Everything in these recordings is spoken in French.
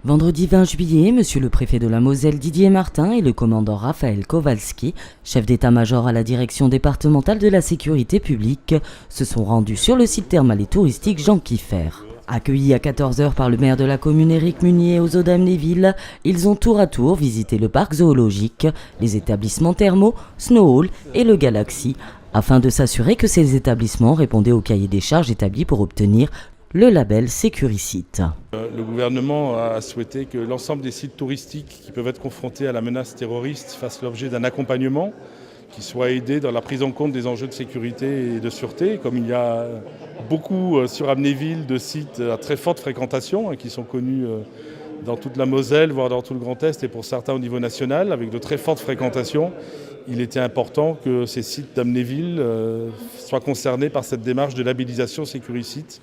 Vendredi 20 juillet, monsieur le préfet de la Moselle Didier Martin et le commandant Raphaël Kowalski, chef d'état-major à la direction départementale de la sécurité publique, se sont rendus sur le site thermal et touristique Jean Kiefer. Accueillis à 14 h par le maire de la commune Éric Munier aux eaux d'Amnéville, ils ont tour à tour visité le parc zoologique, les établissements thermaux, Snow Hall et le Galaxy, afin de s'assurer que ces établissements répondaient au cahier des charges établi pour obtenir le label Sécuricite. Le gouvernement a souhaité que l'ensemble des sites touristiques qui peuvent être confrontés à la menace terroriste fassent l'objet d'un accompagnement qui soit aidé dans la prise en compte des enjeux de sécurité et de sûreté. Comme il y a beaucoup sur Amnéville de sites à très forte fréquentation qui sont connus dans toute la Moselle, voire dans tout le Grand Est et pour certains au niveau national, avec de très fortes fréquentations, il était important que ces sites d'Amnéville soient concernés par cette démarche de labellisation Sécuricite.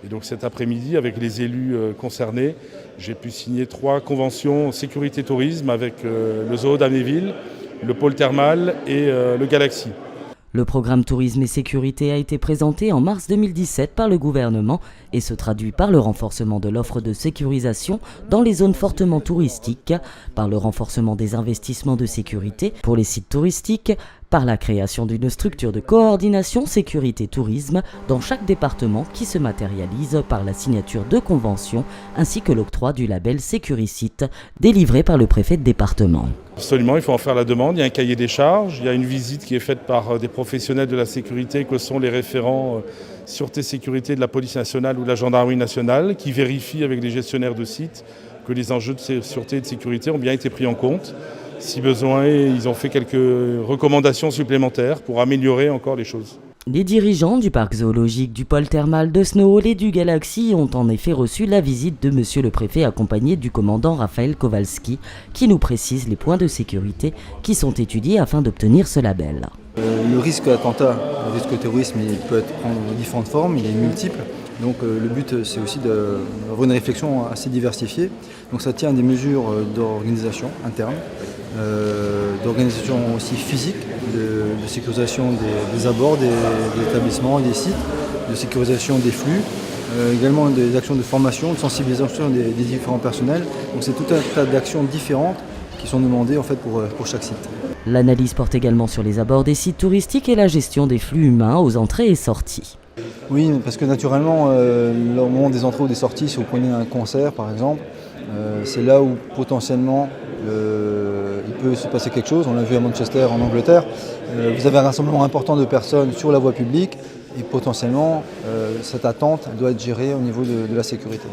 Et donc cet après-midi, avec les élus concernés, j'ai pu signer 3 conventions sécurité tourisme avec le zoo d'Amnéville, le pôle thermal et le Galaxy. Le programme Tourisme et Sécurité a été présenté en mars 2017 par le gouvernement et se traduit par le renforcement de l'offre de sécurisation dans les zones fortement touristiques, par le renforcement des investissements de sécurité pour les sites touristiques, par la création d'une structure de coordination sécurité-tourisme dans chaque département qui se matérialise par la signature de conventions ainsi que l'octroi du label Sécuricite délivré par le préfet de département. Absolument, il faut en faire la demande. Il y a un cahier des charges, il y a une visite qui est faite par des professionnels de la sécurité que sont les référents sûreté-sécurité de la police nationale ou de la gendarmerie nationale qui vérifient avec les gestionnaires de sites que les enjeux de sûreté et de sécurité ont bien été pris en compte. Si besoin, ils ont fait quelques recommandations supplémentaires pour améliorer encore les choses. Les dirigeants du parc zoologique, du pôle thermal de Snow Hall et du Galaxy ont en effet reçu la visite de monsieur le préfet accompagné du commandant Raphaël Kowalski qui nous précise les points de sécurité qui sont étudiés afin d'obtenir ce label. Le risque attentat, le risque terrorisme, il peut prendre différentes formes, il est multiple. Donc le but c'est aussi d'avoir une réflexion assez diversifiée. Donc ça tient à des mesures d'organisation interne, d'organisation aussi physique, de sécurisation des abords des établissements et des sites, de sécurisation des flux, également des actions de formation, de sensibilisation des différents personnels. Donc c'est tout un tas d'actions différentes qui sont demandées en fait pour chaque site. L'analyse porte également sur les abords des sites touristiques et la gestion des flux humains aux entrées et sorties. Oui, parce que naturellement, au moment des entrées ou des sorties, si vous prenez un concert par exemple, c'est là où potentiellement il peut se passer quelque chose. On l'a vu à Manchester, en Angleterre. Vous avez un rassemblement important de personnes sur la voie publique et potentiellement cette attente doit être gérée au niveau de la sécurité.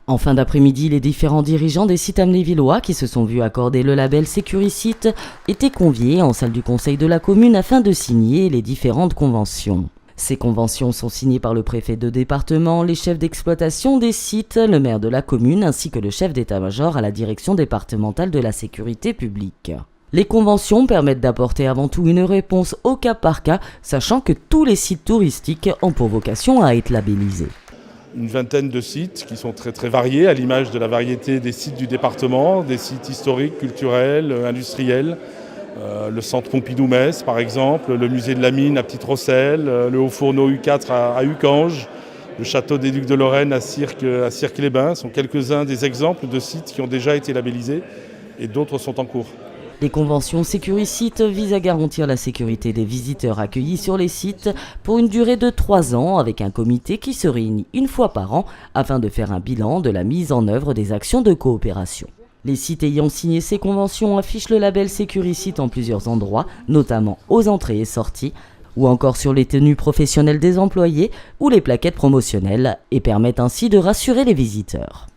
En fin d'après-midi, les différents dirigeants des sites amnévillois qui se sont vus accorder le label Sécuricite étaient conviés en salle du conseil de la commune afin de signer les différentes conventions. Ces conventions sont signées par le préfet de département, les chefs d'exploitation des sites, le maire de la commune ainsi que le chef d'état-major à la direction départementale de la sécurité publique. Les conventions permettent d'apporter avant tout une réponse au cas par cas, sachant que tous les sites touristiques ont pour vocation à être labellisés. Une vingtaine de sites qui sont très très variés, à l'image de la variété des sites du département, des sites historiques, culturels, industriels. Le centre Pompidou-Metz par exemple, le musée de la mine à Petite-Rosselle, le haut fourneau U4 à Ucange, le château des Ducs de Lorraine à Cirques-les-Bains sont quelques-uns des exemples de sites qui ont déjà été labellisés et d'autres sont en cours. Les conventions Sécuricite visent à garantir la sécurité des visiteurs accueillis sur les sites pour une durée de 3 ans avec un comité qui se réunit une fois par an afin de faire un bilan de la mise en œuvre des actions de coopération. Les sites ayant signé ces conventions affichent le label Sécuricite en plusieurs endroits, notamment aux entrées et sorties, ou encore sur les tenues professionnelles des employés ou les plaquettes promotionnelles, et permettent ainsi de rassurer les visiteurs.